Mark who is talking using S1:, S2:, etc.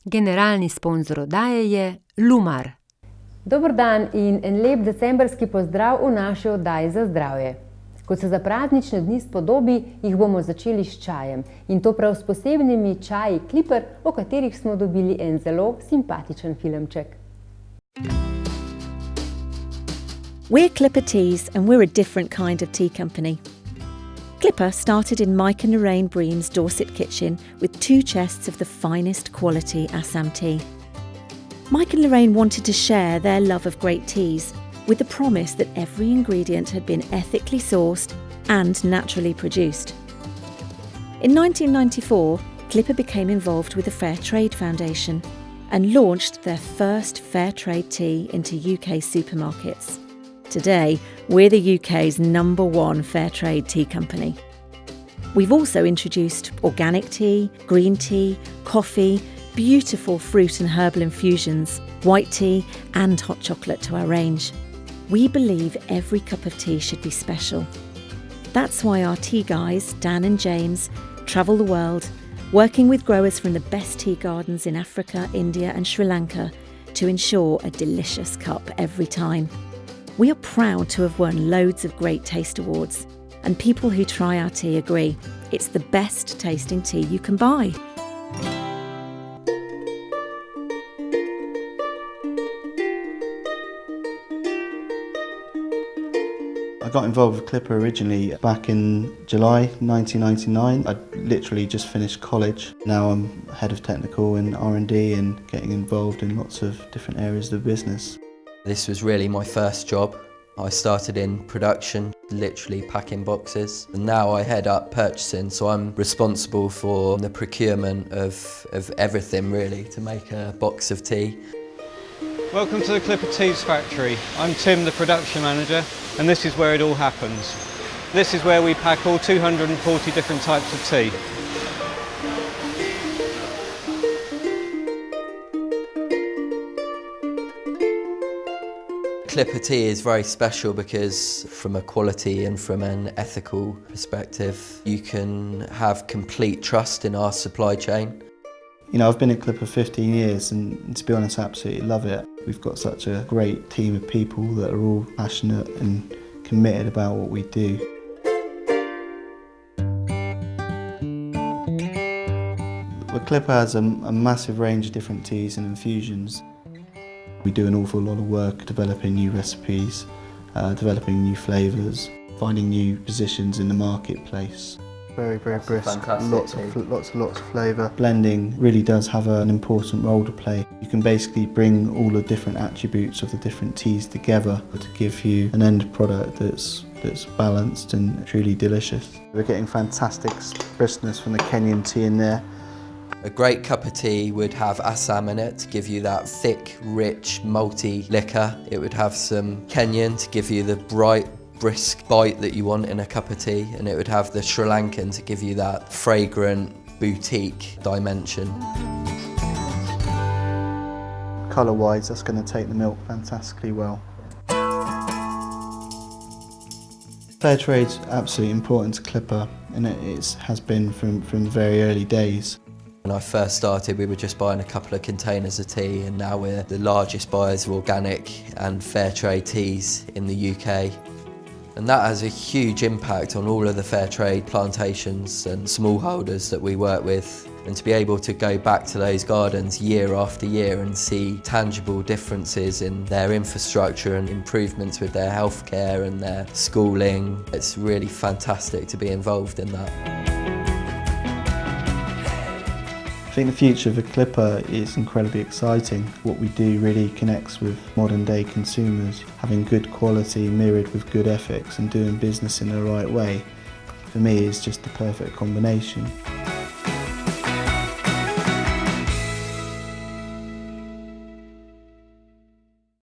S1: Generalni sponzor oddaje je Lumar.
S2: Dober dan in en lep decembrski pozdrav v naši oddaji za zdravje. Kot se za praznične dni spodobi, jih bomo začeli s čajem. In to prav s posebnimi Čaji Clipper, o katerih smo dobili en zelo simpatičen filmček.
S3: We're Clipper Teas and we're a different kind of tea company. Clipper started in Mike and Lorraine Bream's Dorset kitchen with 2 chests of the finest quality Assam tea. Mike and Lorraine wanted to share their love of great teas with the promise that every ingredient had been ethically sourced and naturally produced. In 1994, Clipper became involved with the Fair Trade Foundation and launched their first fair trade tea into UK supermarkets. Today, we're the UK's #1 fair trade tea company. We've also introduced organic tea, green tea, coffee, beautiful fruit and herbal infusions, white tea and hot chocolate to our range. We believe every cup of tea should be special. That's why our tea guys, Dan and James, travel the world, working with growers from the best tea gardens in Africa, India and Sri Lanka to ensure a delicious cup every time. We are proud to have won loads of great taste awards, and people who try our tea agree it's the best tasting tea you can buy.
S4: I got involved with Clipper originally back in July 1999. I'd literally just finished college. Now I'm head of technical and R&D and getting involved in lots of different areas of the business.
S5: This was really my first job. I started in production, literally packing boxes, and now I head up purchasing, so I'm responsible for the procurement of everything really to make a box of tea.
S6: Welcome to the Clipper Teas factory. I'm Tim, the production manager, and this is where it all happens. This is where we pack all 240 different types of tea.
S5: Clipper tea is very special because from a quality and from an ethical perspective, you can have complete trust in our supply chain.
S4: You know, I've been at Clipper 15 years and to be honest, I absolutely love it. We've got such a great team of people that are all passionate and committed about what we do. The Clipper has a massive range of different teas and infusions. We do an awful lot of work developing new recipes, developing new flavours, finding new positions in the marketplace. Very brisk, lots of flavour. Blending really does have an important role to play. You can basically bring all the different attributes of the different teas together to give you an end product that's balanced and truly delicious. We're getting fantastic briskness from the Kenyan tea in there.
S5: A great cup of tea would have Assam in it to give you that thick, rich, malty liquor. It would have some Kenyan to give you the bright, brisk bite that you want in a cup of tea, and it would have the Sri Lankan to give you that fragrant, boutique dimension.
S4: Colour-wise, that's going to take the milk fantastically well. Fair trade's absolutely important to Clipper, and it has been from the very early days.
S5: When I first started, we were just buying a couple of containers of tea, and now we're the largest buyers of organic and fair trade teas in the UK. And that has a huge impact on all of the fair trade plantations and smallholders that we work with. And to be able to go back to those gardens year after year and see tangible differences in their infrastructure and improvements with their healthcare and their schooling, it's really fantastic to be involved in that.
S4: I think the future of the Clipper is incredibly exciting. What we do really connects with modern day consumers. Having good quality mirrored with good ethics and doing business in the right way, for me, is just the perfect combination.